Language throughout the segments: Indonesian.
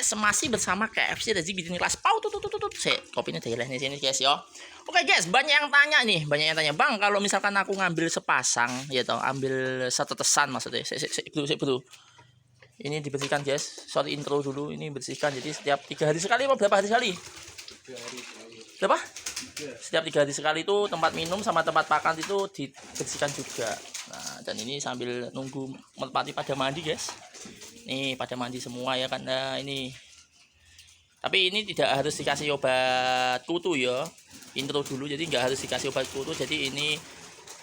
guys, masih bersama KFC Rezi bikin kelas pau tuh. Kopinya daerah di sini guys yo. Oke guys, banyak yang tanya nih, Bang, kalau misalkan aku ngambil sepasang ya toh, ambil setetesan maksudnya. Bro. Ini dibersihkan guys. Sorry intro dulu, ini bersihkan. Jadi setiap 3 hari sekali atau berapa hari sekali? 3 hari sekali. Berapa? Setiap 3 hari sekali itu tempat minum sama tempat makan itu dibersihkan juga. Nah, dan ini sambil nunggu merpati pada mandi guys. Nih pada mandi semua ya kan. Nah, ini. Tapi ini tidak harus dikasih obat kutu ya. Intro dulu, jadi nggak harus dikasih obat kutu. Jadi ini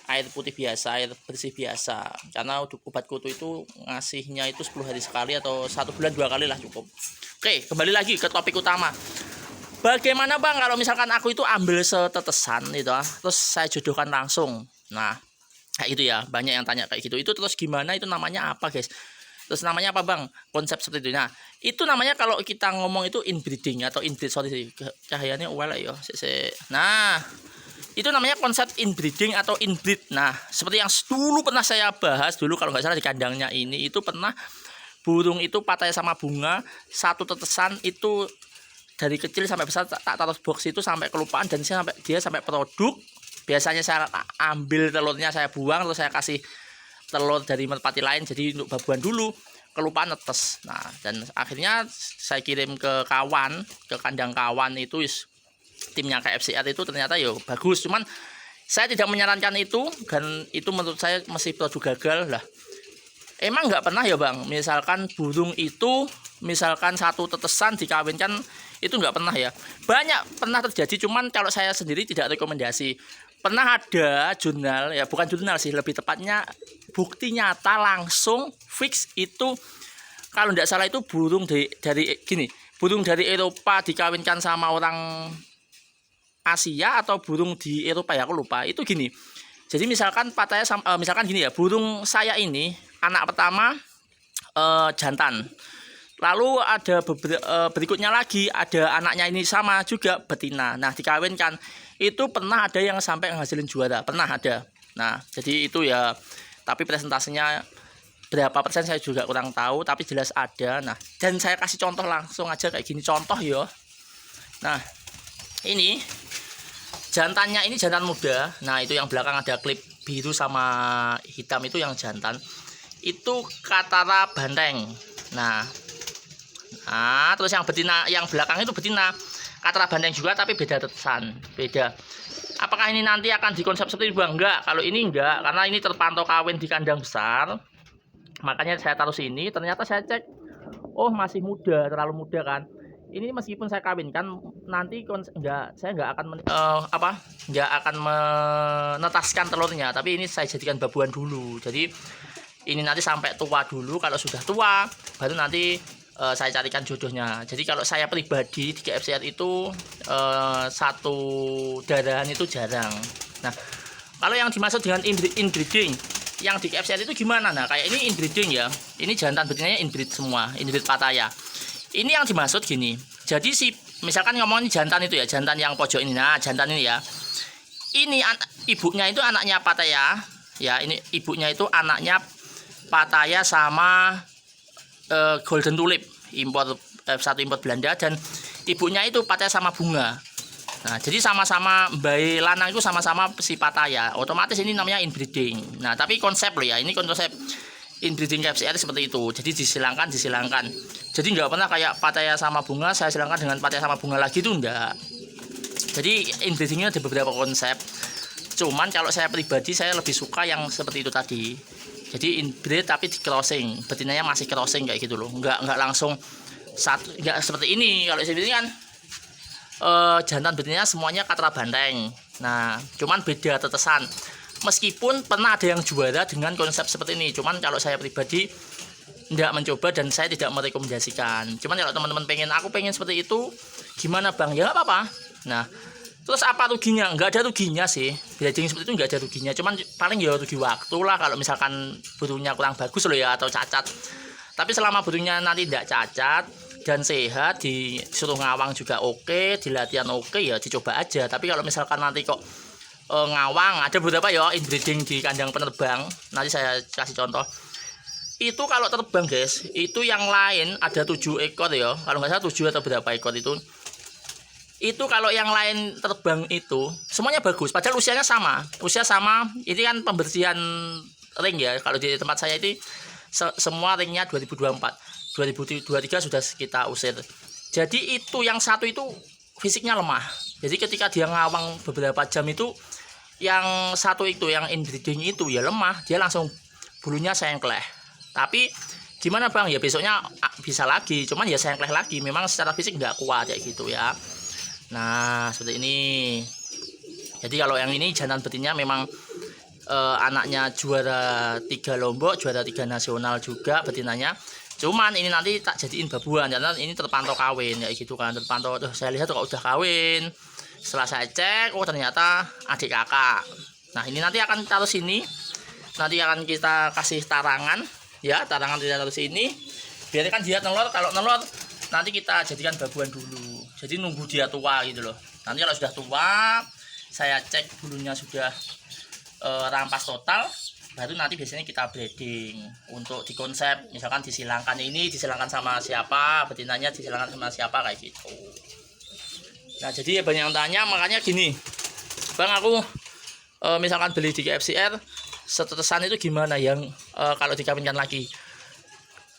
air putih biasa, air bersih biasa. Karena obat kutu itu ngasihnya itu 10 hari sekali atau 1 bulan 2 kali lah cukup. Oke, kembali lagi ke topik utama. Bagaimana Bang kalau misalkan aku itu ambil setetesan gitu, terus saya jodohkan langsung. Nah, kayak gitu ya, banyak yang tanya kayak gitu. Itu terus gimana, itu namanya apa guys? Terus namanya apa Bang? Konsep seperti itu. Nah, itu namanya kalau kita ngomong itu inbreeding atau inbreed. Sorry, cahayanya ya. Nah, itu namanya konsep inbreeding atau inbreed. Nah, seperti yang dulu pernah saya bahas dulu kalau nggak salah di kandangnya ini, itu pernah burung itu Pattaya sama bunga satu tetesan itu dari kecil sampai besar tak taruh box itu sampai kelupaan dan dia sampai produk. Biasanya saya ambil telurnya, saya buang, terus saya kasih telur dari merpati lain jadi untuk babuan dulu, kelupaan netes. Nah, dan akhirnya saya kirim ke kawan, ke kandang kawan itu timnya KFCR itu ternyata ya bagus. Cuman saya tidak menyarankan itu dan itu menurut saya masih produk gagal lah. Emang nggak pernah ya Bang, misalkan burung itu misalkan satu tetesan dikawinkan, itu nggak pernah ya. Banyak pernah terjadi, cuman kalau saya sendiri tidak rekomendasi. Pernah ada jurnal, ya bukan jurnal sih, lebih tepatnya bukti nyata langsung fix itu kalau nggak salah itu burung burung dari Eropa dikawinkan sama orang Asia atau burung di Eropa ya, aku lupa. Itu gini. Jadi misalkan Pattaya misalkan gini ya, burung saya ini anak pertama jantan. Lalu ada berikutnya lagi ada anaknya ini sama juga betina. Nah, dikawinkan. Itu pernah ada yang sampai menghasilin juara, pernah ada. Nah, jadi itu ya, tapi presentasenya berapa persen saya juga kurang tahu, tapi jelas ada. Nah, dan saya kasih contoh langsung aja kayak gini, contoh ya. Nah, ini jantannya, ini jantan muda. Nah, itu yang belakang ada klip biru sama hitam itu yang jantan. Itu Katara Banteng. Nah, terus yang betina, yang belakang itu betina Katara Banteng juga tapi beda tetesan, beda. Apakah ini nanti akan dikonsep seperti itu Bang? Enggak, kalau ini enggak, karena ini terpantau kawin di kandang besar. Makanya saya taruh sini, ternyata saya cek, oh masih muda, terlalu muda kan. Ini meskipun saya kawinkan nanti saya nggak akan menetaskan telurnya, tapi ini saya jadikan babuan dulu. Jadi ini nanti sampai tua dulu, kalau sudah tua baru nanti saya carikan jodohnya. Jadi kalau saya pribadi di KFCR itu satu darahan itu jarang. Nah, kalau yang dimaksud dengan inbreeding yang di KFCR itu gimana? Nah, kayak ini inbreeding ya. Ini jantan betinanya inbreed semua, inbreed Pattaya. Ini yang dimaksud gini. Jadi misalkan ngomongin jantan itu ya, jantan yang pojok ini. Nah, jantan ini ya. Ini ibunya itu anaknya Pattaya. Ya, ini ibunya itu anaknya Pattaya sama Golden Tulip satu impor Belanda, dan ibunya itu Pattaya sama bunga. Nah, jadi sama-sama bayi lanang itu sama-sama si Pattaya. Otomatis ini namanya inbreeding. Nah, tapi konsep loh ya, ini konsep inbreeding KFCR seperti itu. Jadi disilangkan. Jadi nggak pernah kayak Pattaya sama bunga saya silangkan dengan Pattaya sama bunga lagi, itu enggak. Jadi inbreedingnya ada beberapa konsep. Cuman kalau saya pribadi saya lebih suka yang seperti itu tadi. Jadi inbreed tapi di crossing, betinanya masih crossing kayak gitu loh, nggak langsung satu, nggak seperti ini. Kalau ini kan jantan betinanya semuanya Katara Banteng. Nah, cuman beda tetesan. Meskipun pernah ada yang juara dengan konsep seperti ini, cuman kalau saya pribadi nggak mencoba dan saya tidak merekomendasikan. Cuman kalau teman-teman aku pengen seperti itu, gimana Bang? Ya nggak apa-apa. Nah, terus apa ruginya? Nggak ada ruginya sih. Breeding seperti itu nggak ada ruginya. Cuman paling ya rugi waktu lah kalau misalkan burungnya kurang bagus loh ya, atau cacat. Tapi selama burungnya nanti tidak cacat dan sehat, disuruh ngawang juga oke, di latihan oke, ya dicoba aja. Tapi kalau misalkan nanti kok ngawang, ada beberapa ya inbreeding di kandang penerbang. Nanti saya kasih contoh. itu kalau terbang guys, itu yang lain ada 7 ekor ya, kalau nggak salah 7 atau berapa ekor itu kalau yang lain terbang itu semuanya bagus, padahal usia sama. Ini kan pembersihan ring ya, kalau di tempat saya itu semua ringnya 2024, 2023 sudah kita usir. Jadi itu yang satu itu fisiknya lemah, jadi ketika dia ngawang beberapa jam itu, yang satu itu yang inbreeding itu ya lemah, dia langsung bulunya sengkleh. Tapi gimana bang, ya besoknya bisa lagi, cuman ya sengkleh lagi, memang secara fisik nggak kuat kayak gitu ya. Nah seperti ini. Jadi kalau yang ini jantan betinnya memang anaknya juara 3 Lombok, juara 3 nasional juga betinanya. Cuman ini nanti tak jadiin babuan karena ini terpantau kawin ya gitu kan, terpantau. Saya lihat kok udah kawin. Setelah saya cek, oh ternyata adik kakak. Nah ini nanti akan taruh sini, nanti akan kita kasih tarangan ya, tarangan kita taruh sini. Biarkan dia telur, kalau telur nanti kita jadikan babuan dulu. Jadi nunggu dia tua gitu loh. Nanti kalau sudah tua, saya cek bulunya sudah rampas total, baru nanti biasanya kita breeding untuk dikonsep. Misalkan disilangkan ini, disilangkan sama siapa, betinanya disilangkan sama siapa kayak gitu. Nah jadi ya banyak yang tanya, makanya gini bang, aku misalkan beli di KFCR setetesan itu gimana yang kalau dikawinkan lagi.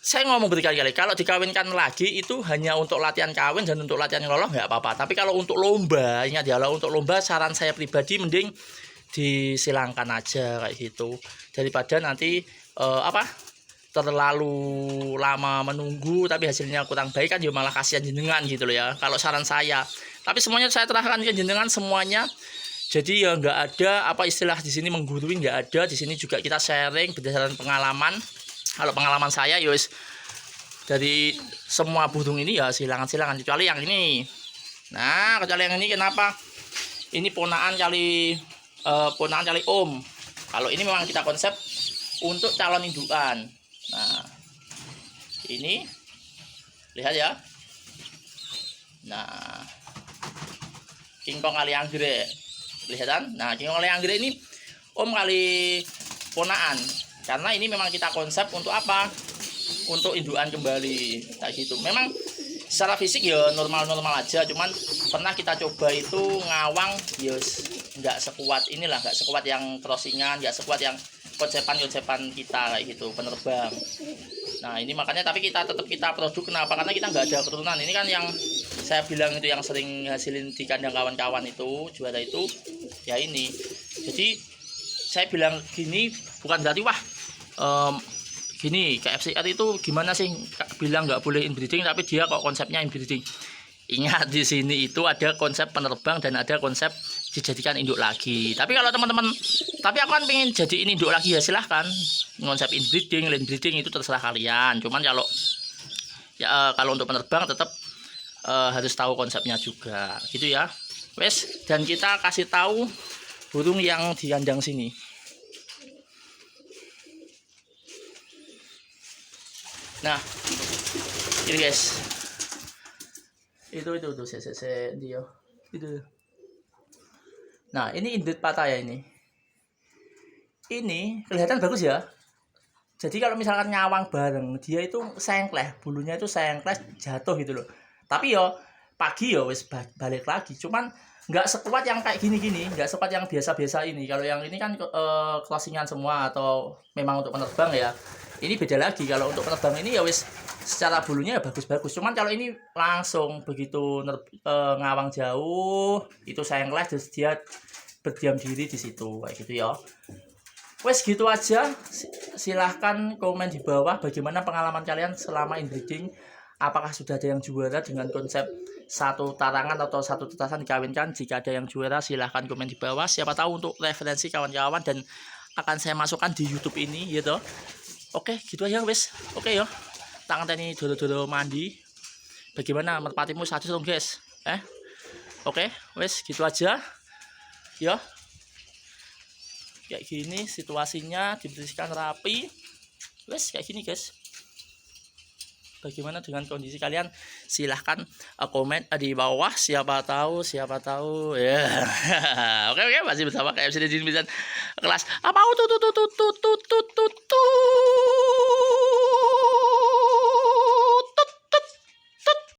Saya ngomong berkali-kali, kalau dikawinkan lagi itu hanya untuk latihan kawin dan untuk latihan ngeloloh nggak apa-apa. Tapi kalau untuk lomba, ingat ya, untuk lomba saran saya pribadi mending disilangkan aja kayak gitu, daripada nanti terlalu lama menunggu tapi hasilnya kurang baik kan, ya malah kasihan jenengan gitu loh ya, kalau saran saya. Tapi semuanya saya terahkan ke jenengan semuanya. Jadi ya nggak ada istilah di sini menggurui, nggak ada. Di sini juga kita sharing berdasarkan pengalaman. Kalau pengalaman saya yos dari semua burung ini ya silangan kecuali yang ini. Nah kecuali yang ini, kenapa? Ini ponaan kali om. Kalau ini memang kita konsep untuk calon indukan. Nah ini lihat ya. Nah kingkong kali anggrek, lihat kan? Nah kingkong kali anggrek ini om kali ponaan, karena ini memang kita konsep untuk apa? Untuk indukan kembali kayak gitu. Memang secara fisik ya normal-normal aja, cuman pernah kita coba itu ngawang yes, nggak sekuat inilah, nggak sekuat yang crossingan, nggak sekuat yang konsepan kita kayak gitu, penerbang. Nah ini makanya, tapi kita tetap kita produk. Kenapa? Karena kita nggak ada keturunan. Ini kan yang saya bilang itu yang sering hasilin di kandang kawan-kawan itu, juara itu ya ini. Jadi saya bilang gini bukan berarti wah gini KFCR itu gimana sih bilang nggak boleh inbreeding tapi dia kok konsepnya inbreeding. Ingat di sini itu ada konsep penerbang dan ada konsep dijadikan induk lagi. Tapi kalau teman-teman, tapi aku kan pengen jadiin induk lagi ya silahkan. Konsep inbreeding, land breeding itu terserah kalian. Cuman kalau ya kalau untuk penerbang tetap harus tahu konsepnya juga gitu ya. Wes, dan kita kasih tahu burung yang di kandang sini. Nah ini guys, itu dia itu. Nah ini induk Pattaya ini kelihatan bagus ya. Jadi kalau misalkan nyawang bareng dia itu sengkleh, bulunya itu sengkleh jatuh gitu loh. Tapi yo pagi yo wis balik lagi, cuman nggak sekuat yang kayak gini-gini, nggak sekuat yang biasa-biasa ini. Kalau yang ini kan closingan semua atau memang untuk penerbang ya. Ini beda lagi. Kalau untuk penerbang ini ya wis secara bulunya ya bagus-bagus. Cuman kalau ini langsung begitu ngawang jauh itu sengkleh, terus dia berdiam diri di situ kayak gitu ya. Wes gitu aja. Silahkan komen di bawah bagaimana pengalaman kalian selama inbreeding. Apakah sudah ada yang juara dengan konsep satu tarangan atau satu tetasan dikawinkan? Jika ada yang juara silahkan komen di bawah. Siapa tahu untuk referensi kawan-kawan dan akan saya masukkan di YouTube ini gitu. Oke gitu aja wes. Oke ya. Tangan tani dulu mandi. Bagaimana merpatimu satu dong guys? Oke wes gitu aja. Ya. Kayak gini situasinya, dibersihkan rapi. Wes kayak gini guys. Bagaimana dengan kondisi kalian? Silahkan komen di bawah. Siapa tahu ya. Oke masih bersama KFC di kelas apa tuh